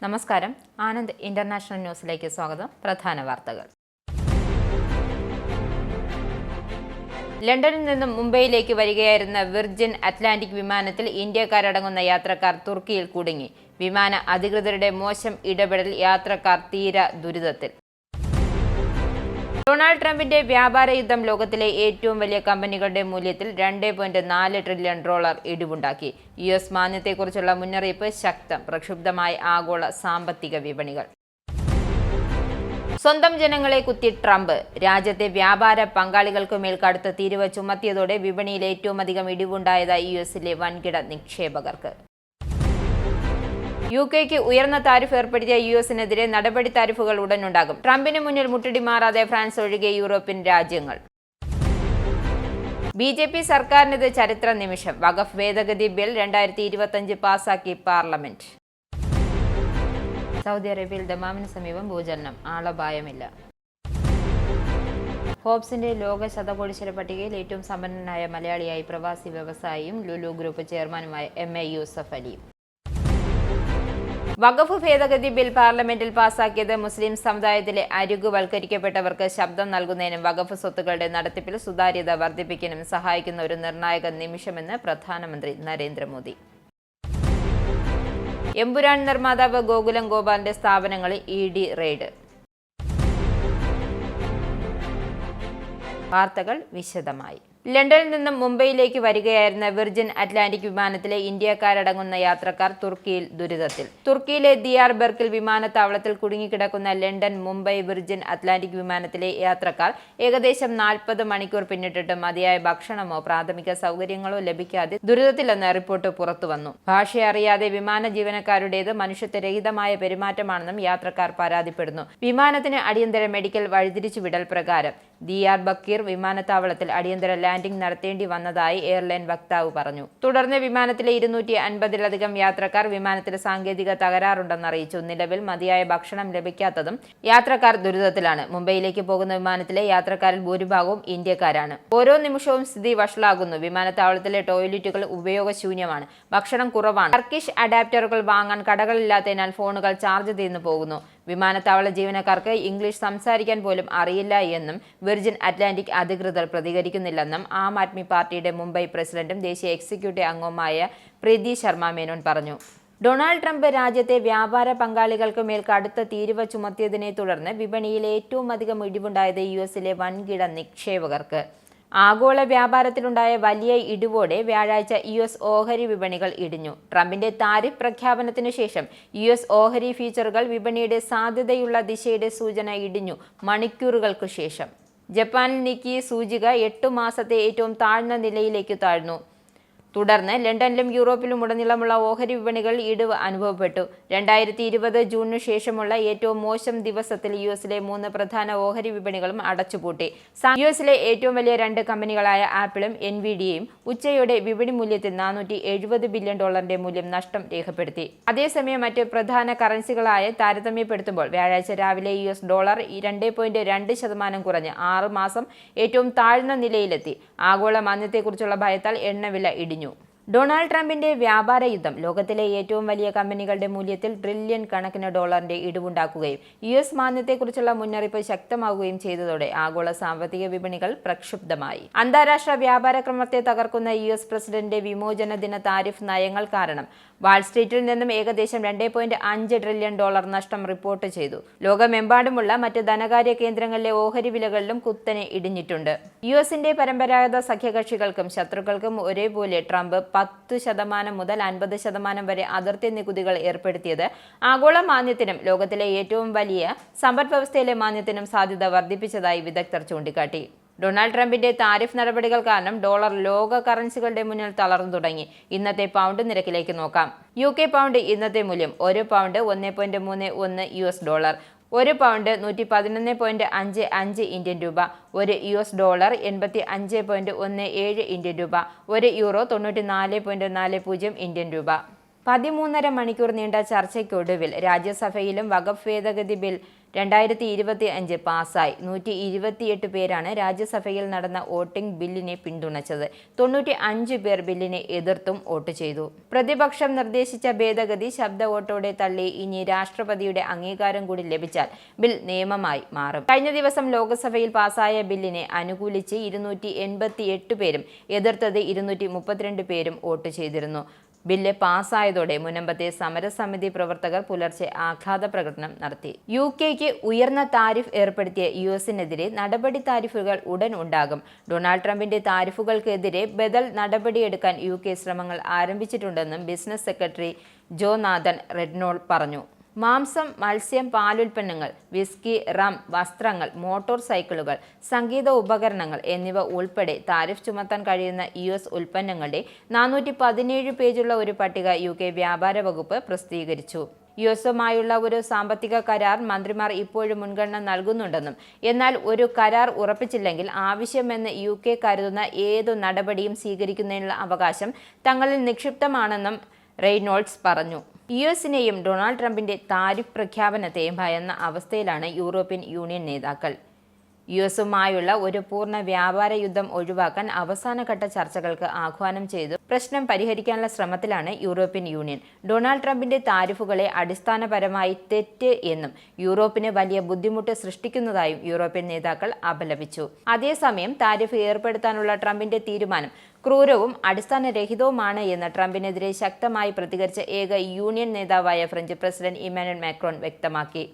നമസ്കാരം. ആനന്ദ് ഇന്റർനാഷണൽ ന്യൂസിലേക്ക് സ്വാഗതം. പ്രധാന വാർത്തകൾ. ലണ്ടനിൽ നിന്നും മുംബൈയിലേക്ക് വരികയായിരുന്ന വിർജിൻ അറ്റ്ലാന്റിക് വിമാനത്തിൽ ഇന്ത്യക്കാരടങ്ങുന്ന യാത്രക്കാർ തുർക്കിയിൽ കുടുങ്ങി. വിമാന അധികൃതരുടെ മോശം ഇടപെടൽ യാത്രക്കാർ തീര ദുരിതത്തിൽ. ഡൊണാൾഡ് ട്രംപിന്റെ വ്യാപാര യുദ്ധം ലോകത്തിലെ ഏറ്റവും വലിയ കമ്പനികളുടെ മൂല്യത്തിൽ $2.4 ട്രില്യൺ ഇടിവുണ്ടാക്കി. US മാന്ദ്യത്തെക്കുറിച്ചുള്ള മുന്നറിയിപ്പ് ശക്തം. പ്രക്ഷുബ്ധമായ ആഗോള സാമ്പത്തിക വിപണികൾ. സ്വന്തം ജനങ്ങളെ കുത്തി ട്രംപ്. രാജ്യത്തെ വ്യാപാര പങ്കാളികൾക്കുമേൽ കടുത്ത തീരുവ ചുമത്തിയതോടെ വിപണിയിൽ ഏറ്റവും അധികം ഇടിവുണ്ടായത് US-ലെ വൻകിട നിക്ഷേപകർക്ക്. UK-ക്ക് ഉയർന്ന താരിഫ് ഏർപ്പെടുത്തിയ US-നെതിരെ നടപടി താരിഫുകൾ ഉടനുണ്ടാകും. ട്രംപിന് മുന്നിൽ മുട്ടിടി മാറാതെ ഫ്രാൻസ് ഒഴികെ യൂറോപ്യൻ രാജ്യങ്ങൾ. BJP സർക്കാരിനിത് ചരിത്ര നിമിഷം. വഖഫ് ഭേദഗതി ബിൽ 2025 പാസാക്കി പാർലമെന്റ്. സൗദി അറേബ്യയിൽ ദമാമിന് സമീപം ഭൂചലനം. ആളപായമില്ല. ഫോബ്സിന്റെ ലോക ശതകോടീശ്വര പട്ടികയിൽ ഏറ്റവും സമ്പന്നനായ മലയാളിയായി പ്രവാസി വ്യവസായിയും ലുലു ഗ്രൂപ്പ് ചെയർമാനുമായ MA യൂസഫ് അലി. വഖഫ് ഭേദഗതി ബിൽ പാർലമെന്റിൽ പാസാക്കിയത് മുസ്ലിം സമുദായത്തിലെ അരികുവൽക്കരിക്കപ്പെട്ടവർക്ക് ശബ്ദം നൽകുന്നതിനും വഖഫ് സ്വത്തുക്കളുടെ നടത്തിപ്പിൽ സുതാര്യത വർദ്ധിപ്പിക്കാനും സഹായിക്കുന്ന ഒരു നിർണായക നിമിഷമെന്ന് പ്രധാനമന്ത്രി നരേന്ദ്രമോദി. എമ്പുരാൻ നിർമ്മാതാവ് ഗോകുലം ഗോപാലിന്റെ സ്ഥാപനങ്ങളിൽ ED റെയ്ഡ്. വാർത്തകൾ വിശദമായി. ലണ്ടനിൽ നിന്നും മുംബൈയിലേക്ക് വരികയായിരുന്ന വിർജിൻ അറ്റ്ലാന്റിക് വിമാനത്തിലെ ഇന്ത്യക്കാരടങ്ങുന്ന യാത്രക്കാർ തുർക്കിയിൽ ദുരിതത്തിൽ. തുർക്കിയിലെ ദിയാർബർക്കിൽ വിമാനത്താവളത്തിൽ കുടുങ്ങിക്കിടക്കുന്ന ലണ്ടൻ മുംബൈ വിർജിൻ അറ്റ്ലാന്റിക് വിമാനത്തിലെ യാത്രക്കാർ ഏകദേശം 40 മണിക്കൂർ പിന്നിട്ടിട്ട് മതിയായ ഭക്ഷണമോ പ്രാഥമിക സൗകര്യങ്ങളോ ലഭിക്കാതെ ദുരിതത്തിലെന്ന് റിപ്പോർട്ട് പുറത്തുവന്നു. ഭാഷയറിയാതെ വിമാന ജീവനക്കാരുടേത് മനുഷ്യത്വരഹിതമായ പെരുമാറ്റമാണെന്നും യാത്രക്കാർ പരാതിപ്പെടുന്നു. വിമാനത്തിന് അടിയന്തര മെഡിക്കൽ വഴിതിരിച്ചുവിടൽ പ്രകാരം ദിയാർബക്കീർ വിമാനത്താവളത്തിൽ അടിയന്തര ലാൻഡിംഗ് നടത്തേണ്ടി വന്നതായി എയർലൈൻ വക്താവ് പറഞ്ഞു. തുടർന്ന് വിമാനത്തിലെ 250-ലധികം യാത്രക്കാർ വിമാനത്തിൽ സാങ്കേതിക തകരാറുണ്ടെന്ന് അറിയിച്ചു. നിലവിൽ മതിയായ ഭക്ഷണം ലഭിക്കാത്തതും യാത്രക്കാർ ദുരിതത്തിലാണ്. മുംബൈയിലേക്ക് പോകുന്ന വിമാനത്തിലെ യാത്രക്കാരിൽ ഭൂരിഭാഗവും ഇന്ത്യക്കാരാണ്. ഓരോ നിമിഷവും സ്ഥിതി വഷളാകുന്നു. വിമാനത്താവളത്തിലെ ടോയ്ലറ്റുകൾ ഉപയോഗശൂന്യമാണ്. ഭക്ഷണം കുറവാണ്. ടർക്കിഷ് അഡാപ്റ്ററുകൾ വാങ്ങാൻ കടകളില്ലാത്തതിനാൽ ഫോണുകൾ ചാർജ് തീർന്നു പോകുന്നു. വിമാനത്താവള ജീവനക്കാർക്ക് ഇംഗ്ലീഷ് സംസാരിക്കാൻ പോലും അറിയില്ല എന്നും വിർജിൻ അറ്റ്ലാന്റിക് അധികൃതർ പ്രതികരിക്കുന്നില്ലെന്നും ആം ആദ്മി പാർട്ടിയുടെ മുംബൈ പ്രസിഡന്റും ദേശീയ എക്സിക്യൂട്ടീവ് അംഗവുമായ പ്രീതി ശർമ്മ മേനോൻ പറഞ്ഞു. ഡൊണാൾഡ് ട്രംപ് രാജ്യത്തെ വ്യാപാര പങ്കാളികൾക്ക് മേൽ കടുത്ത തീരുവ ചുമത്തിയതിനെ തുടർന്ന് വിപണിയിൽ ഏറ്റവും അധികം ഇടിവുണ്ടായത് US-ലെ വൻകിട നിക്ഷേപകർക്ക്. ആഗോള വ്യാപാരത്തിലുണ്ടായ വലിയ ഇടിവോടെ വ്യാഴാഴ്ച US ഓഹരി വിപണികൾ ഇടിഞ്ഞു. ട്രംപിന്റെ താരിഫ് പ്രഖ്യാപനത്തിനു ശേഷം US ഓഹരി ഫ്യൂച്ചറുകൾ വിപണിയുടെ സാധ്യതയുള്ള ദിശയുടെ സൂചന ഇടിഞ്ഞു. മണിക്കൂറുകൾക്ക് ശേഷം ജപ്പാനിൽ നിക്കി സൂചിക 8 മാസത്തെ ഏറ്റവും താഴ്ന്ന നിലയിലേക്ക് താഴ്ന്നു. തുടർന്ന് ലണ്ടനിലും യൂറോപ്പിലും ഉടനീളമുള്ള ഓഹരി വിപണികളിൽ ഇടിവ് അനുഭവപ്പെട്ടു. 2020 ജൂണിനു ശേഷമുള്ള ഏറ്റവും മോശം ദിവസത്തിൽ US-ലെ 3 പ്രധാന ഓഹരി വിപണികളും അടച്ചുപൂട്ടി. US-ലെ ഏറ്റവും വലിയ 2 കമ്പനികളായ ആപ്പിളും NVIDIAയും ഉച്ചയോടെ വിപണി മൂല്യത്തിൽ $470 ബില്യൺ മൂല്യം നഷ്ടം രേഖപ്പെടുത്തി. അതേസമയം മറ്റ് പ്രധാന കറൻസികളായ താരതമ്യപ്പെടുത്തുമ്പോൾ വ്യാഴാഴ്ച രാവിലെ US ഡോളർ 2.2% കുറഞ്ഞ് 6 മാസം ഏറ്റവും താഴ്ന്ന നിലയിലെത്തി. ആഗോള മാന്ദ്യത്തെക്കുറിച്ചുള്ള ഭയത്താൽ എണ്ണവില ഇടിഞ്ഞു. ഡൊണാൾഡ് ട്രംപിന്റെ വ്യാപാര യുദ്ധം ലോകത്തിലെ ഏറ്റവും വലിയ കമ്പനികളുടെ മൂല്യത്തിൽ ട്രില്യൺ കണക്കിന് ഡോളറിന്റെ ഇടിവുണ്ടാക്കുകയും US മാന്ദ്യത്തെക്കുറിച്ചുള്ള മുന്നറിയിപ്പ് ശക്തമാവുകയും ചെയ്തതോടെ ആഗോള സാമ്പത്തിക വിപണികൾ പ്രക്ഷുബ്ധമായി. അന്താരാഷ്ട്ര വ്യാപാര ക്രമത്തെ തകർക്കുന്ന US പ്രസിഡന്റിന്റെ വിമോചന ദിന താരിഫ് നയങ്ങൾ കാരണം വാൾസ്ട്രീറ്റിൽ നിന്നും ഏകദേശം $2.5 ട്രില്യൺ നഷ്ടം റിപ്പോർട്ട് ചെയ്തു. ലോകമെമ്പാടുമുള്ള മറ്റ് ധനകാര്യ കേന്ദ്രങ്ങളിലെ ഓഹരി വിലകളിലും കുത്തനെ ഇടിഞ്ഞിട്ടുണ്ട്. US-ന്റെ പരമ്പരാഗത സഖ്യകക്ഷികൾക്കും ശത്രുക്കൾക്കും ഒരേപോലെ ട്രംപ് 10% മുതൽ 50% വരെ അതിർത്തി നികുതികൾ ഏർപ്പെടുത്തിയത് ആഗോള മാന്ദ്യത്തിനും ലോകത്തിലെ ഏറ്റവും വലിയ സമ്പദ്വ്യവസ്ഥയിലെ മാന്ദ്യത്തിനും സാധ്യത വർദ്ധിപ്പിച്ചതായി വിദഗ്ധർ ചൂണ്ടിക്കാട്ടി. ഡൊണാൾഡ് ട്രംപിന്റെ താരിഫ് നടപടികൾ കാരണം ഡോളർ ലോക കറൻസികളുടെ മുന്നിൽ തളർന്നു തുടങ്ങി. ഇന്നത്തെ പൗണ്ട് നിരക്കിലേക്ക് നോക്കാം. UK പൗണ്ട് ഇന്നത്തെ മൂല്യം 1 പൗണ്ട് $1.31, 1 പൗണ്ട് 111.55 ഇന്ത്യൻ രൂപ, 1 US ഡോളർ 85.17 ഇന്ത്യൻ രൂപ, 1 യൂറോ 94.40 ഇന്ത്യൻ രൂപ. 13.5 മണിക്കൂർ നീണ്ട ചർച്ചയ്ക്കൊടുവിൽ രാജ്യസഭയിലും വഖഫ് ഭേദഗതി ബിൽ 2025 പാസ്സായി. 128 പേരാണ് രാജ്യസഭയിൽ നടന്ന വോട്ടിംഗ് ബില്ലിനെ പിന്തുണച്ചത്. 95 പേർ ബില്ലിനെ എതിർത്തും വോട്ട് ചെയ്തു. പ്രതിപക്ഷം നിർദ്ദേശിച്ച ഭേദഗതി ശബ്ദ വോട്ടോടെ തള്ളി. ഇനി രാഷ്ട്രപതിയുടെ അംഗീകാരം കൂടി ലഭിച്ചാൽ ബിൽ നിയമമായി മാറും. കഴിഞ്ഞ ദിവസം ലോക്സഭയിൽ പാസ്സായ ബില്ലിനെ അനുകൂലിച്ച് 288 പേരും എതിർത്തത് 232 പേരും വോട്ട് ചെയ്തിരുന്നു. ബില്ല് പാസ്സായതോടെ മുനമ്പത്തെ സമരസമിതി പ്രവർത്തകർ പുലർച്ചെ ആഹ്ലാദ പ്രകടനം നടത്തി. UK ഉയർന്ന താരിഫ് ഏർപ്പെടുത്തിയ US-നെതിരെ നടപടി. താരിഫുകൾ ഉടൻ ഉണ്ടാകും. ഡൊണാൾഡ് ട്രംപിന്റെ താരിഫുകൾക്കെതിരെ ബദൽ നടപടിയെടുക്കാൻ UK ശ്രമങ്ങൾ ആരംഭിച്ചിട്ടുണ്ടെന്നും ബിസിനസ് സെക്രട്ടറി ജോനാഥൻ റെഡ്നോൾ പറഞ്ഞു. മാംസം, മത്സ്യം, പാലുൽപ്പന്നങ്ങൾ, വിസ്കി, റം, വസ്ത്രങ്ങൾ, മോട്ടോർ സൈക്കിളുകൾ, സംഗീത ഉപകരണങ്ങൾ എന്നിവ ഉൾപ്പെടെ താരിഫ് ചുമത്താൻ കഴിയുന്ന US ഉൽപ്പന്നങ്ങളുടെ 417 പേജുള്ള ഒരു പട്ടിക UK വ്യാപാര വകുപ്പ് പ്രസിദ്ധീകരിച്ചു. US-യുമായുള്ള ഒരു സാമ്പത്തിക കരാർ മന്ത്രിമാർ ഇപ്പോഴും മുൻഗണന നൽകുന്നുണ്ടെന്നും എന്നാൽ ഒരു കരാർ ഉറപ്പിച്ചില്ലെങ്കിൽ ആവശ്യമെന്ന് UK കരുതുന്ന ഏതു നടപടിയും സ്വീകരിക്കുന്നതിനുള്ള അവകാശം തങ്ങളിൽ നിക്ഷിപ്തമാണെന്നും റെയ്നോൾഡ്സ് പറഞ്ഞു. US-നെയും ഡൊണാൾഡ് ട്രംപിന്റെ താരിഫ് പ്രഖ്യാപനത്തെയും ഭയന്ന അവസ്ഥയിലാണ് യൂറോപ്യൻ യൂണിയൻ നേതാക്കൾ. US-യുമായുള്ള ഒരു പൂർണ്ണ വ്യാപാര യുദ്ധം ഒഴിവാക്കാൻ അവസാനഘട്ട ചർച്ചകൾക്ക് ആഹ്വാനം ചെയ്തു പ്രശ്നം പരിഹരിക്കാനുള്ള ശ്രമത്തിലാണ് യൂറോപ്യൻ യൂണിയൻ. ഡൊണാൾഡ് ട്രംപിന്റെ താരിഫുകളെ അടിസ്ഥാനപരമായി തെറ്റ് എന്നും യൂറോപ്പിന് വലിയ ബുദ്ധിമുട്ട് സൃഷ്ടിക്കുന്നതായും യൂറോപ്യൻ നേതാക്കൾ അപലപിച്ചു. അതേസമയം താരിഫ് ഏർപ്പെടുത്താനുള്ള ട്രംപിന്റെ തീരുമാനം ക്രൂരവും അടിസ്ഥാനരഹിതവുമാണ് എന്ന് ട്രംപിനെതിരെ ശക്തമായി പ്രതികരിച്ച ഏക യൂണിയൻ നേതാവായ ഫ്രഞ്ച് പ്രസിഡന്റ് ഇമ്മാനുവൽ മാക്രോൺ വ്യക്തമാക്കി.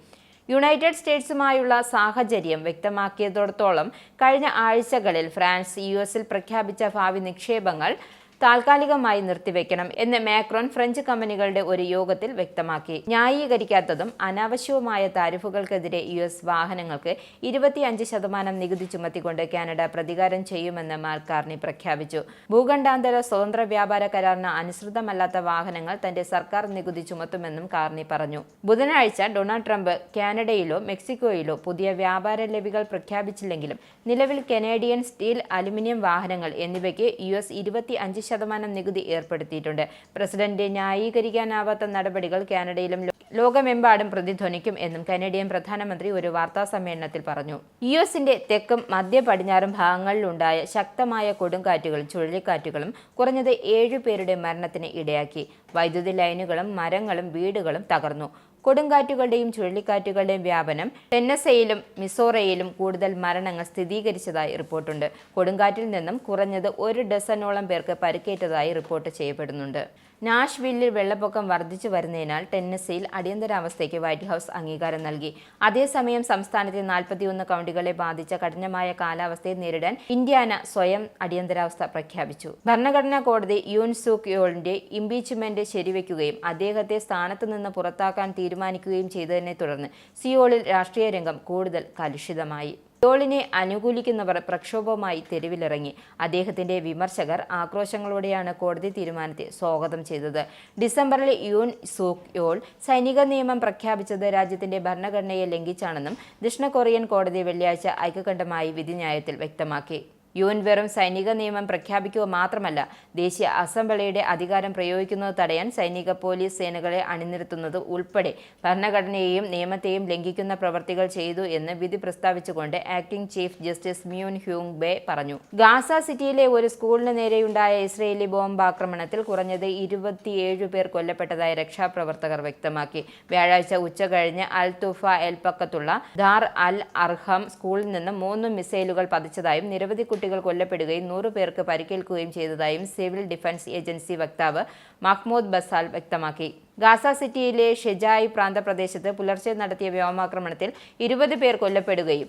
യുണൈറ്റഡ് സ്റ്റേറ്റ്സുമായുള്ള സാഹചര്യം വ്യക്തമാക്കിയതിടത്തോളം കഴിഞ്ഞ ആഴ്ചകളിൽ ഫ്രാൻസ് US-ൽ പ്രഖ്യാപിച്ച ഭാവി നിക്ഷേപങ്ങൾ താൽക്കാലികമായി നിർത്തിവെക്കണം എന്ന് മാക്രോൺ ഫ്രഞ്ച് കമ്പനികളുടെ ഒരു യോഗത്തിൽ വ്യക്തമാക്കി. ന്യായീകരിക്കാത്തതും അനാവശ്യവുമായ താരിഫുകൾക്കെതിരെ US വാഹനങ്ങൾക്ക് 25% നികുതി ചുമത്തിക്കൊണ്ട് കാനഡ പ്രതികാരം ചെയ്യുമെന്ന് മാർക്ക് കാർണി പ്രഖ്യാപിച്ചു. ഭൂഖണ്ഡാന്തര സ്വതന്ത്ര വ്യാപാര കരാറിന് അനുസൃതമല്ലാത്ത വാഹനങ്ങൾ തന്റെ സർക്കാർ നികുതി ചുമത്തുമെന്നും കാർണി പറഞ്ഞു. ബുധനാഴ്ച ഡൊണാൾഡ് ട്രംപ് കാനഡയിലോ മെക്സിക്കോയിലോ പുതിയ വ്യാപാര ലെവികൾ പ്രഖ്യാപിച്ചില്ലെങ്കിലും നിലവിൽ കനേഡിയൻ സ്റ്റീൽ, അലുമിനിയം വാഹനങ്ങൾ എന്നിവയ്ക്ക് US 25% നികുതി ഏർപ്പെടുത്തിയിട്ടുണ്ട്. പ്രസിഡന്റ് ന്യായീകരിക്കാനാവാത്ത നടപടികൾ കാനഡയിലും ലോകമെമ്പാടും പ്രതിധ്വനിക്കും എന്നും കനേഡിയൻ പ്രധാനമന്ത്രി ഒരു വാർത്താ സമ്മേളനത്തിൽ പറഞ്ഞു. US-ന്റെ തെക്കും മധ്യ പടിഞ്ഞാറും ഭാഗങ്ങളിലുണ്ടായ ശക്തമായ കൊടുങ്കാറ്റുകളും ചുഴലിക്കാറ്റുകളും കുറഞ്ഞത് 7 പേരുടെ മരണത്തിന് ഇടയാക്കി. വൈദ്യുതി ലൈനുകളും മരങ്ങളും വീടുകളും തകർന്നു. കൊടുങ്കാറ്റുകളുടെയും ചുഴലിക്കാറ്റുകളുടെയും വ്യാപനം ടെന്നസയിലും മിസോറയിലും കൂടുതൽ മരണങ്ങൾ സ്ഥിരീകരിച്ചതായി റിപ്പോർട്ടുണ്ട്. കൊടുങ്കാറ്റിൽ നിന്നും കുറഞ്ഞത് 1 ഡസനോളം പേർക്ക് പരിക്കേറ്റതായി റിപ്പോർട്ട് ചെയ്യപ്പെടുന്നുണ്ട്. നാഷ്വില്ലിൽ വെള്ളപ്പൊക്കം വർദ്ധിച്ചു വരുന്നതിനാൽ ടെന്നസിയിൽ അടിയന്തരാവസ്ഥയ്ക്ക് വൈറ്റ് ഹൗസ് അംഗീകാരം നൽകി. അതേസമയം സംസ്ഥാനത്തെ 41 കൗണ്ടികളെ ബാധിച്ച കഠിനമായ കാലാവസ്ഥയെ നേരിടാൻ ഇന്ത്യാന സ്വയം അടിയന്തരാവസ്ഥ പ്രഖ്യാപിച്ചു. ഭരണഘടനാ കോടതി യൂൻ സൂക് യോളിന്റെ ഇംപീച്ച്മെന്റ് ശരിവെക്കുകയും അദ്ദേഹത്തെ സ്ഥാനത്ത് നിന്ന് പുറത്താക്കാൻ തീരുമാനിക്കുകയും ചെയ്തതിനെ തുടർന്ന് സിയോളിൽ രാഷ്ട്രീയ രംഗം കൂടുതൽ കലുഷിതമായി. യോളിനെ അനുകൂലിക്കുന്നവർ പ്രക്ഷോഭവുമായി തെരുവിലിറങ്ങി. അദ്ദേഹത്തിന്റെ വിമർശകർ ആക്രോശങ്ങളോടെയാണ് കോടതി തീരുമാനത്തെ സ്വാഗതം ചെയ്തത്. ഡിസംബറിൽ യൂൻ സൂക് യോൾ സൈനിക നിയമം പ്രഖ്യാപിച്ചത് രാജ്യത്തിന്റെ ഭരണഘടനയെ ലംഘിച്ചാണെന്നും ദക്ഷിണ കൊറിയൻ കോടതി വെള്ളിയാഴ്ച ഐക്യകണ്ഠമായി വിധിന്യായത്തിൽ വ്യക്തമാക്കി. യൂൻ വെറും സൈനിക നിയമം പ്രഖ്യാപിക്കുക മാത്രമല്ല, ദേശീയ അസംബ്ലിയുടെ അധികാരം പ്രയോഗിക്കുന്നത് തടയാൻ സൈനിക പോലീസ് സേനകളെ അണിനിരത്തുന്നത് ഉൾപ്പെടെ ഭരണഘടനയെയും നിയമത്തെയും ലംഘിക്കുന്ന പ്രവർത്തികൾ ചെയ്തു എന്ന് വിധി പ്രസ്താവിച്ചുകൊണ്ട് ആക്ടിംഗ് ചീഫ് ജസ്റ്റിസ് മ്യൂൻ ഹ്യൂങ് ബെ പറഞ്ഞു. ഗാസ സിറ്റിയിലെ ഒരു സ്കൂളിന് നേരെയുണ്ടായ ഇസ്രയേലി ബോംബാക്രമണത്തിൽ കുറഞ്ഞത് 27 പേർ കൊല്ലപ്പെട്ടതായി രക്ഷാപ്രവർത്തകർ വ്യക്തമാക്കി. വ്യാഴാഴ്ച ഉച്ചകഴിഞ്ഞ് അൽ തുഫ എൽപക്കത്തുള്ള ദാർ അൽ അർഹം സ്കൂളിൽ നിന്ന് 3 മിസൈലുകൾ പതിച്ചതായും നിരവധി കുട്ടികൾ കൊല്ലപ്പെടുകയും 100 പേർക്ക് പരിക്കേൽക്കുകയും ചെയ്തതായും സിവിൽ ഡിഫൻസ് ഏജൻസി വക്താവ് മഹ്മൂദ് ബസാൽ വ്യക്തമാക്കി. ഗാസ സിറ്റിയിലെ ഷെജായ് പ്രാന്തപ്രദേശത്ത് പുലർച്ചെ നടത്തിയ വ്യോമാക്രമണത്തിൽ 20 പേർ കൊല്ലപ്പെടുകയും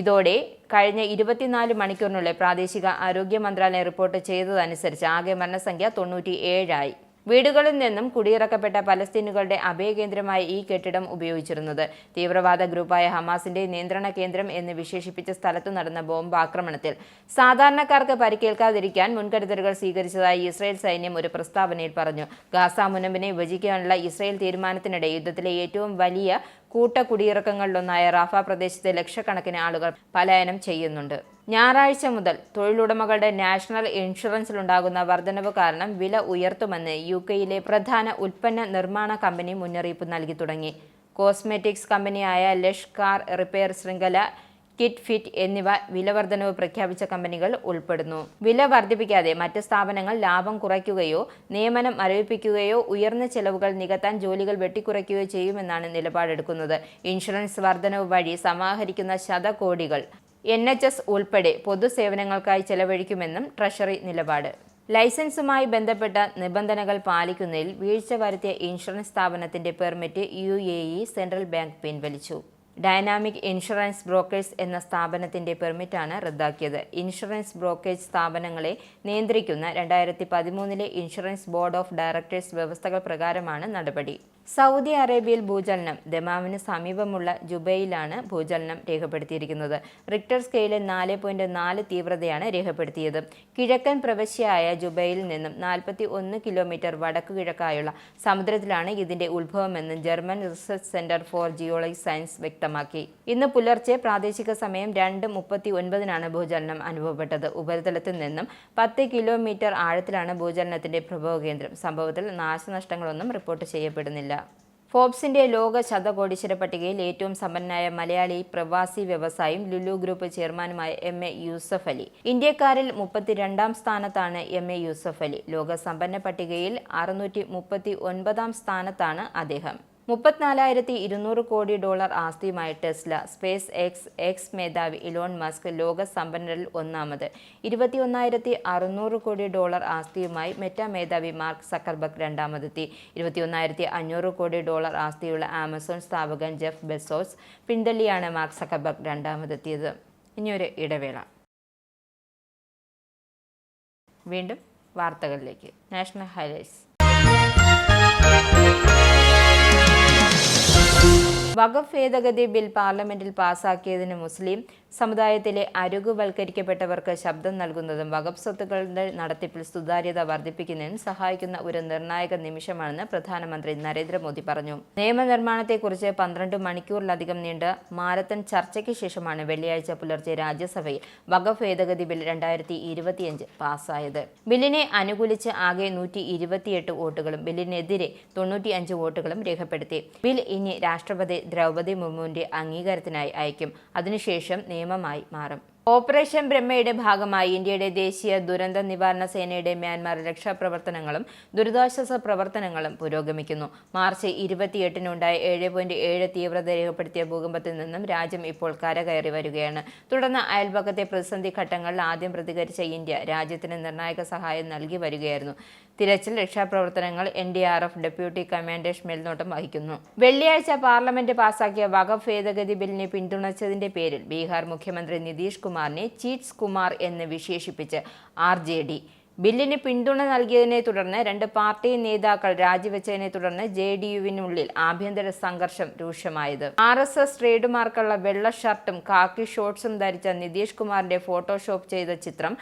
ഇതോടെ കഴിഞ്ഞ 24 മണിക്കൂറിനുള്ളിൽ പ്രാദേശിക ആരോഗ്യ മന്ത്രാലയം റിപ്പോർട്ട് ചെയ്തതനുസരിച്ച് ആകെ മരണസംഖ്യ 97 ആയി. വീടുകളിൽ നിന്നും കുടിയിറക്കപ്പെട്ട പലസ്തീനുകളുടെ അഭയകേന്ദ്രമായി ഈ കെട്ടിടം ഉപയോഗിച്ചിരുന്നത്. തീവ്രവാദ ഗ്രൂപ്പായ ഹമാസിന്റെ നിയന്ത്രണ കേന്ദ്രം എന്ന് വിശേഷിപ്പിച്ച സ്ഥലത്തു നടന്ന ബോംബ് ആക്രമണത്തിൽ സാധാരണക്കാർക്ക് പരിക്കേൽക്കാതിരിക്കാൻ മുൻകരുതലുകൾ സ്വീകരിച്ചതായി ഇസ്രായേൽ സൈന്യം ഒരു പ്രസ്താവനയിൽ പറഞ്ഞു. ഗാസ മുനമ്പിനെ വിഭജിക്കാനുള്ള ഇസ്രായേൽ തീരുമാനത്തിനിടെ യുദ്ധത്തിലെ ഏറ്റവും വലിയ കുടിയിറക്കങ്ങളിലൊന്നായ റാഫ പ്രദേശത്തെ ലക്ഷക്കണക്കിന് ആളുകൾ പലായനം ചെയ്യുന്നുണ്ട്. ഞായറാഴ്ച മുതൽ തൊഴിലുടമകളുടെ നാഷണൽ ഇൻഷുറൻസിലുണ്ടാകുന്ന വർധനവ് കാരണം വില ഉയർത്തുമെന്ന് UK-യിലെ പ്രധാന ഉൽപ്പന്ന നിർമ്മാണ കമ്പനി മുന്നറിയിപ്പ് നൽകി തുടങ്ങി. കോസ്മെറ്റിക്സ് കമ്പനിയായ ലഷ് കാർ റിപ്പയർ ശൃംഖല, കിറ്റ് ഫിറ്റ് എന്നിവ വില വർധനവ് പ്രഖ്യാപിച്ച കമ്പനികൾ ഉൾപ്പെടുന്നു. വില വർദ്ധിപ്പിക്കാതെ മറ്റ് സ്ഥാപനങ്ങൾ ലാഭം കുറയ്ക്കുകയോ നിയമനം മരവിപ്പിക്കുകയോ ഉയർന്ന ചെലവുകൾ നികത്താൻ ജോലികൾ വെട്ടിക്കുറയ്ക്കുകയോ ചെയ്യുമെന്നാണ് നിലപാടെടുക്കുന്നത്. ഇൻഷുറൻസ് വർധനവ് വഴി സമാഹരിക്കുന്ന ശതകോടികൾ NHS ഉൾപ്പെടെ പൊതുസേവനങ്ങൾക്കായി ചെലവഴിക്കുമെന്നും ട്രഷറി നിലപാട്. ലൈസൻസുമായി ബന്ധപ്പെട്ട നിബന്ധനകൾ പാലിക്കുന്നതിൽ വീഴ്ച വരുത്തിയ ഇൻഷുറൻസ് സ്ഥാപനത്തിന്റെ പെർമിറ്റ് UAE സെൻട്രൽ ബാങ്ക് പിൻവലിച്ചു. ഡൈനാമിക് ഇൻഷുറൻസ് ബ്രോക്കേഴ്സ് എന്ന സ്ഥാപനത്തിന്റെ പെർമിറ്റാണ് റദ്ദാക്കിയത്. ഇൻഷുറൻസ് ബ്രോക്കേജ് സ്ഥാപനങ്ങളെ നിയന്ത്രിക്കുന്ന 2013 ഇൻഷുറൻസ് ബോർഡ് ഓഫ് ഡയറക്ടേഴ്സ് വ്യവസ്ഥകൾ പ്രകാരമാണ് നടപടി. സൗദി അറേബ്യയിൽ ഭൂചലനം. ദമാമിന് സമീപമുള്ള ജുബൈലാണ് ഭൂചലനം രേഖപ്പെടുത്തിയിരിക്കുന്നത്. റിക്ടർ സ്കെയിലിൽ 4.4 തീവ്രതയാണ് രേഖപ്പെടുത്തിയത്. കിഴക്കൻ പ്രവിശ്യയായ ജുബൈലിൽ നിന്നും 41 കിലോമീറ്റർ വടക്കു കിഴക്കായുള്ള സമുദ്രത്തിലാണ് ഇതിന്റെ ഉത്ഭവമെന്ന് German research centre for geology science വ്യക്തമാക്കി. ഇന്ന് പുലർച്ചെ പ്രാദേശിക സമയം 2:39 ഭൂചലനം അനുഭവപ്പെട്ടത്. ഉപരിതലത്തിൽ നിന്നും 10 കിലോമീറ്റർ ആഴത്തിലാണ് ഭൂചലനത്തിന്റെ പ്രഭവകേന്ദ്രം. സംഭവത്തിൽ നാശനഷ്ടങ്ങളൊന്നും റിപ്പോർട്ട് ചെയ്യപ്പെടുന്നില്ല. ഫോബ്സിന്റെ ലോക ശതകോടീശ്വര പട്ടികയിൽ ഏറ്റവും സമ്പന്നനായ മലയാളി പ്രവാസി വ്യവസായിയും ലുലു ഗ്രൂപ്പ് ചെയർമാനുമായ MA യൂസഫ് അലി. ഇന്ത്യക്കാരിൽ 32ാം സ്ഥാനത്താണ് MA യൂസഫ് അലി. ലോക സമ്പന്ന പട്ടികയിൽ 639ാം സ്ഥാനത്താണ് അദ്ദേഹം. $34,200 കോടി ആസ്തിയുമായി ടെസ്ല, സ്പേസ് എക്സ് മേധാവി ഇലോൺ മസ്ക് ലോക സമ്പന്നരിൽ ഒന്നാമത്. $21,600 കോടി ആസ്തിയുമായി മെറ്റ മേധാവി മാർക്ക് സക്കർബർഗ് രണ്ടാമതെത്തി. $21,500 കോടി ആസ്തിയുള്ള ആമസോൺ സ്ഥാപകൻ ജെഫ് ബെസോസ് പിന്തള്ളിയാണ് മാർക്ക് സക്കർബർഗ് രണ്ടാമതെത്തിയത്. ഇനിയൊരു ഇടവേള. വീണ്ടും വാർത്തകളിലേക്ക്. National highlights. വഖഫ് ഭേദഗതി ബിൽ പാർലമെന്റിൽ പാസാക്കിയതിന് മുസ്ലിം സമുദായത്തിലെ അരികുവൽക്കരിക്കപ്പെട്ടവർക്ക് ശബ്ദം നൽകുന്നതും വഖഫ് സ്വത്തുക്കളുടെ നടത്തിപ്പിൽ സുതാര്യത വർദ്ധിപ്പിക്കുന്നതിനും സഹായിക്കുന്ന ഒരു നിർണായക നിമിഷമാണെന്ന് പ്രധാനമന്ത്രി നരേന്ദ്രമോദി പറഞ്ഞു. നിയമനിർമ്മാണത്തെക്കുറിച്ച് 12 മണിക്കൂറിലധികം നീണ്ട മാരത്തൺ ചർച്ചയ്ക്ക് ശേഷമാണ് വെള്ളിയാഴ്ച പുലർച്ചെ രാജ്യസഭയിൽ വഖഫ് ഭേദഗതി ബിൽ 2025 പാസായത്. ബില്ലിനെ അനുകൂലിച്ച് ആകെ 128 വോട്ടുകളും ബില്ലിനെതിരെ 95 വോട്ടുകളും രേഖപ്പെടുത്തി. ബിൽ ഇനി രാഷ്ട്രപതി ദ്രൗപദി മുർമുവിന്റെ അംഗീകാരത്തിനായി അയക്കും. അതിനുശേഷം നിയമമായി മാറും. ഓപ്പറേഷൻ ബ്രഹ്മയുടെ ഭാഗമായി ഇന്ത്യയുടെ ദേശീയ ദുരന്ത നിവാരണ സേനയുടെ മ്യാൻമാർ രക്ഷാപ്രവർത്തനങ്ങളും ദുരിതാശ്വാസ പ്രവർത്തനങ്ങളും പുരോഗമിക്കുന്നു. മാർച്ച് 28-നുണ്ടായ 7.7 തീവ്രത രേഖപ്പെടുത്തിയ ഭൂകമ്പത്തിൽ നിന്നും രാജ്യം ഇപ്പോൾ കരകയറി വരികയാണ്. തുടർന്ന് അയൽപക്കത്തെ പ്രതിസന്ധി ഘട്ടങ്ങളിൽ ആദ്യം പ്രതികരിച്ച ഇന്ത്യ രാജ്യത്തിന് നിർണായക സഹായം നൽകി വരികയായിരുന്നു. തിരച്ചിൽ രക്ഷാപ്രവർത്തനങ്ങൾ NDRF ഡെപ്യൂട്ടി കമാൻഡേഴ്സ് മേൽനോട്ടം വഹിക്കുന്നു. വെള്ളിയാഴ്ച പാർലമെന്റ് പാസാക്കിയ വഖഫ് ഭേദഗതി ബില്ലിനെ പിന്തുണച്ചതിന്റെ പേരിൽ ബീഹാർ മുഖ്യമന്ത്രി നിതീഷ് കുമാറിനെ ചീറ്റ്സ് കുമാർ എന്ന് വിശേഷിപ്പിച്ച് RJD. ബില്ലിന് പിന്തുണ നൽകിയതിനെ തുടർന്ന് 2 പാർട്ടി നേതാക്കൾ രാജിവെച്ചതിനെ തുടർന്ന് JDUവിനുള്ളിൽ ആഭ്യന്തര സംഘർഷം രൂക്ഷമായത്. RSS ട്രേഡ് മാർക്കുള്ള വെള്ള ഷർട്ടും കാക്കി ഷോർട്സും ധരിച്ച നിതീഷ് കുമാറിന്റെ ഫോട്ടോഷോപ്പ് ചെയ്ത ചിത്രം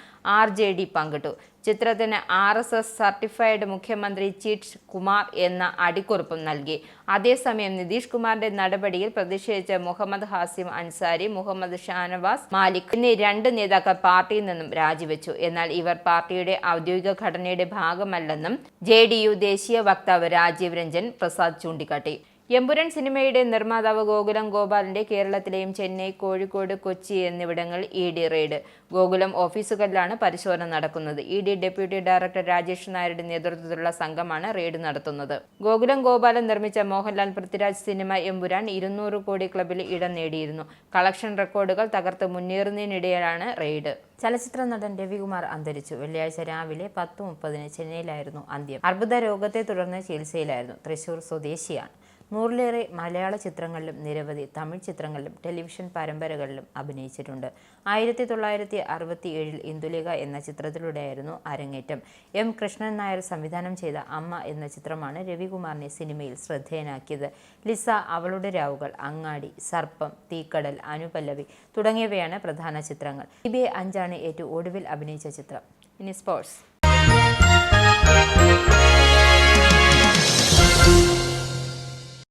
RJD പങ്കിട്ടു. ചിത്രത്തിന് RSS സർട്ടിഫൈഡ് മുഖ്യമന്ത്രി ചീറ്റ്സ് കുമാർ എന്ന അടിക്കുറിപ്പും നൽകി. അതേസമയം നിതീഷ് കുമാറിന്റെ നടപടിയിൽ പ്രതിഷേധിച്ച മുഹമ്മദ് ഹാസിം അൻസാരി, മുഹമ്മദ് ഷാനവാസ് മാലിക് എന്നീ 2 നേതാക്കൾ പാർട്ടിയിൽ നിന്നും രാജിവെച്ചു. എന്നാൽ ഇവർ പാർട്ടിയുടെ ഔദ്യോഗിക ഘടനയുടെ ഭാഗമല്ലെന്നും JDU ദേശീയ വക്താവ് രാജീവ് രഞ്ജൻ പ്രസാദ് ചൂണ്ടിക്കാട്ടി. എമ്പുരാൻ സിനിമയുടെ നിർമ്മാതാവ് ഗോകുലം ഗോപാലിന്റെ കേരളത്തിലെയും ചെന്നൈ, കോഴിക്കോട്, കൊച്ചി എന്നിവിടങ്ങളിൽ ED റെയ്ഡ്. ഗോകുലം ഓഫീസുകളിലാണ് പരിശോധന നടക്കുന്നത്. ED ഡെപ്യൂട്ടി ഡയറക്ടർ രാജേഷ് നായരുടെ നേതൃത്വത്തിലുള്ള സംഘമാണ് റെയ്ഡ് നടത്തുന്നത്. ഗോകുലം ഗോപാലൻ നിർമ്മിച്ച മോഹൻലാൽ പൃഥ്വിരാജ് സിനിമ എമ്പുരാൻ 200 കോടി ക്ലബിൽ ഇടം നേടിയിരുന്നു. കളക്ഷൻ റെക്കോർഡുകൾ തകർത്ത് മുന്നേറുന്നതിനിടെയാണ് റെയ്ഡ്. ചലച്ചിത്ര നടൻ രവികുമാർ അന്തരിച്ചു. വെള്ളിയാഴ്ച രാവിലെ 10:30 ചെന്നൈയിലായിരുന്നു അന്ത്യം. അർബുദ രോഗത്തെ തുടർന്ന് ചികിത്സയിലായിരുന്നു. തൃശൂർ സ്വദേശിയാണ്. 100ലേറെ മലയാള ചിത്രങ്ങളിലും നിരവധി തമിഴ് ചിത്രങ്ങളിലും ടെലിവിഷൻ പരമ്പരകളിലും അഭിനയിച്ചിട്ടുണ്ട്. 1967 ഇന്ദുലേഖ എന്ന ചിത്രത്തിലൂടെയായിരുന്നു അരങ്ങേറ്റം. M. കൃഷ്ണൻ നായർ സംവിധാനം ചെയ്ത അമ്മ എന്ന ചിത്രമാണ് രവികുമാറിനെ സിനിമയിൽ ശ്രദ്ധേയനാക്കിയത്. ലിസ, അവളുടെ രാവുകൾ, അങ്ങാടി, സർപ്പം, തീക്കടൽ, അനുപല്ലവി തുടങ്ങിയവയാണ് പ്രധാന ചിത്രങ്ങൾ. CBI 5 ഏറ്റവും ഒടുവിൽ അഭിനയിച്ച ചിത്രം. ഇനി സ്പോർട്സ്.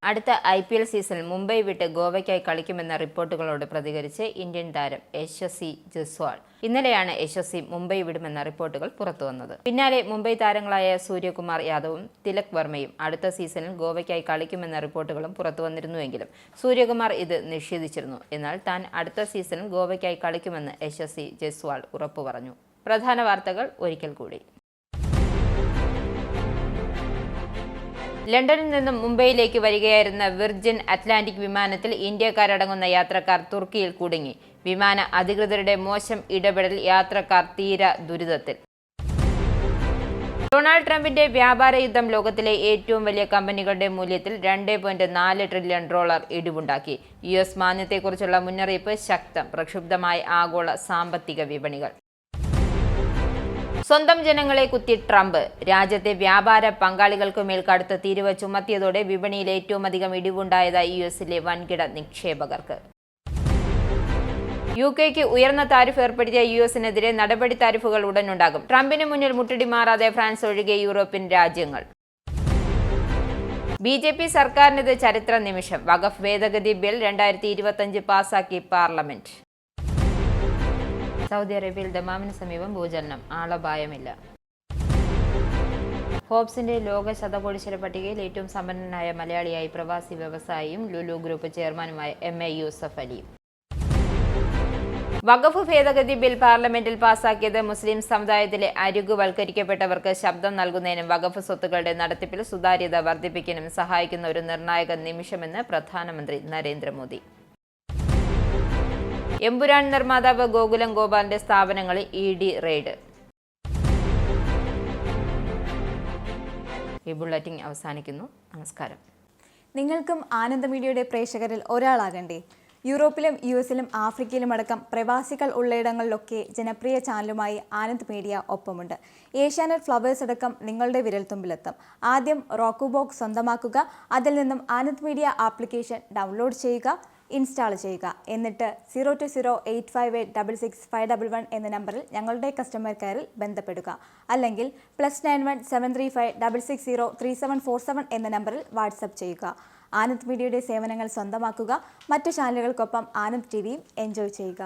അടുത്ത IPL സീസണിൽ മുംബൈ വിട്ട് ഗോവയ്ക്കായി കളിക്കുമെന്ന റിപ്പോർട്ടുകളോട് പ്രതികരിച്ച് ഇന്ത്യൻ താരം യശസ്വി ജയ്സ്വാൾ. ഇന്നലെയാണ് യശസ്വി മുംബൈ വിടുമെന്ന റിപ്പോർട്ടുകൾ പുറത്തുവന്നത്. പിന്നാലെ മുംബൈ താരങ്ങളായ സൂര്യകുമാർ യാദവും തിലക് വർമ്മയും അടുത്ത സീസണിൽ ഗോവയ്ക്കായി കളിക്കുമെന്ന റിപ്പോർട്ടുകളും പുറത്തുവന്നിരുന്നുവെങ്കിലും സൂര്യകുമാർ ഇത് നിഷേധിച്ചിരുന്നു. എന്നാൽ താൻ അടുത്ത സീസണിൽ ഗോവയ്ക്കായി കളിക്കുമെന്ന് യശസ്വി ജയ്സ്വാൾ ഉറപ്പു പറഞ്ഞു. പ്രധാന വാർത്തകൾ ഒരിക്കൽ കൂടി. ലണ്ടനിൽ നിന്നും മുംബൈയിലേക്ക് വരികയായിരുന്ന വിർജിൻ അറ്റ്ലാന്റിക് വിമാനത്തിൽ ഇന്ത്യക്കാരടങ്ങുന്ന യാത്രക്കാർ തുർക്കിയിൽ കുടുങ്ങി. വിമാന അധികൃതരുടെ മോശം ഇടപെടൽ യാത്രക്കാർ തീര ദുരിതത്തിൽ. ഡൊണാൾഡ് ട്രംപിന്റെ വ്യാപാര യുദ്ധം ലോകത്തിലെ ഏറ്റവും വലിയ കമ്പനികളുടെ മൂല്യത്തിൽ $2.4 ട്രില്യൺ ഇടിവുണ്ടാക്കി. US മാന്ദ്യത്തെക്കുറിച്ചുള്ള മുന്നറിയിപ്പ് ശക്തം. പ്രക്ഷുബ്ധമായ ആഗോള സാമ്പത്തിക വിപണികൾ. സ്വന്തം ജനങ്ങളെ കുത്തി ട്രംപ്. രാജ്യത്തെ വ്യാപാര പങ്കാളികൾക്കുമേൽ കടുത്ത തീരുവ ചുമത്തിയതോടെ വിപണിയിൽ ഏറ്റവും അധികം ഇടിവുണ്ടായതായി US-ലെ വൻകിട നിക്ഷേപകർക്ക്. UK-ക്ക് ഉയർന്ന താരിഫ് ഏർപ്പെടുത്തിയ US-നെതിരെ നടപടി താരിഫുകൾ ഉടനുണ്ടാകും. ട്രംപിന് മുന്നിൽ മുട്ടിടി മാറാതെ ഫ്രാൻസ് ഒഴികെ യൂറോപ്യൻ രാജ്യങ്ങൾ. BJP സർക്കാരിനിത് ചരിത്ര നിമിഷം. വഖഫ് ഭേദഗതി ബിൽ 2025 പാസാക്കി പാർലമെന്റ്. സൗദി അറേബ്യയിൽ ദമാമിന് സമീപം ഭൂചലനം. ആളപായമില്ല. ഫോബ്സിന്റെ ലോക ശതകോടീശ്വര പട്ടികയിൽ ഏറ്റവും സമ്പന്നനായ മലയാളിയായി പ്രവാസി വ്യവസായിയും ലുലു ഗ്രൂപ്പ് ചെയർമാനുമായ MA യൂസഫ് അലി. വഖഫ് ഭേദഗതി ബിൽ പാർലമെന്റിൽ പാസാക്കിയത് മുസ്ലിം സമുദായത്തിലെ അരികുവൽക്കരിക്കപ്പെട്ടവർക്ക് ശബ്ദം നൽകുന്നതിനും വഖഫ് സ്വത്തുക്കളുടെ നടത്തിപ്പിൽ സുതാര്യത വർദ്ധിപ്പിക്കാനും സഹായിക്കുന്ന ഒരു നിർണായക നിമിഷമെന്ന് പ്രധാനമന്ത്രി നരേന്ദ്രമോദി. എമ്പുരാൻ നിർമ്മാതാവ് ഗോകുലം ഗോപാലിന്റെ സ്ഥാപനങ്ങളിൽ ED റെയ്ഡ്. ഈ ബുള്ളറ്റിൻ അവസാനിക്കുന്നു. നമസ്കാരം. നിങ്ങൾക്കും ആനന്ദ മീഡിയയുടെ പ്രേക്ഷകരിൽ ഒരാളാകണ്ടേ? യൂറോപ്പിലും US-ലും ആഫ്രിക്കയിലും അടക്കം പ്രവാസികൾ ഉള്ളയിടങ്ങളിലൊക്കെ ജനപ്രിയ ചാനലുമായി ആനന്ദ് മീഡിയ ഒപ്പമുണ്ട്. ഏഷ്യാനെറ്റ് ഫ്ലവേഴ്സ് അടക്കം നിങ്ങളുടെ വിരൽത്തുമ്പിലെത്തും. ആദ്യം റോക്കു ബോക്സ് സ്വന്തമാക്കുക. അതിൽ നിന്നും ആനന്ദ് മീഡിയ ആപ്ലിക്കേഷൻ ഡൗൺലോഡ് ചെയ്യുക, ഇൻസ്റ്റാൾ ചെയ്യുക. എന്നിട്ട് 02085866511 എന്ന നമ്പറിൽ ഞങ്ങളുടെ കസ്റ്റമർ കെയറിൽ ബന്ധപ്പെടുക. അല്ലെങ്കിൽ +91 735 660 3747 എന്ന നമ്പറിൽ വാട്സപ്പ് ചെയ്യുക. ആനന്ദ് മീഡിയയുടെ സേവനങ്ങൾ സ്വന്തമാക്കുക. മറ്റു ചാനലുകൾക്കൊപ്പം ആനന്ദ് TVയും എൻജോയ് ചെയ്യുക.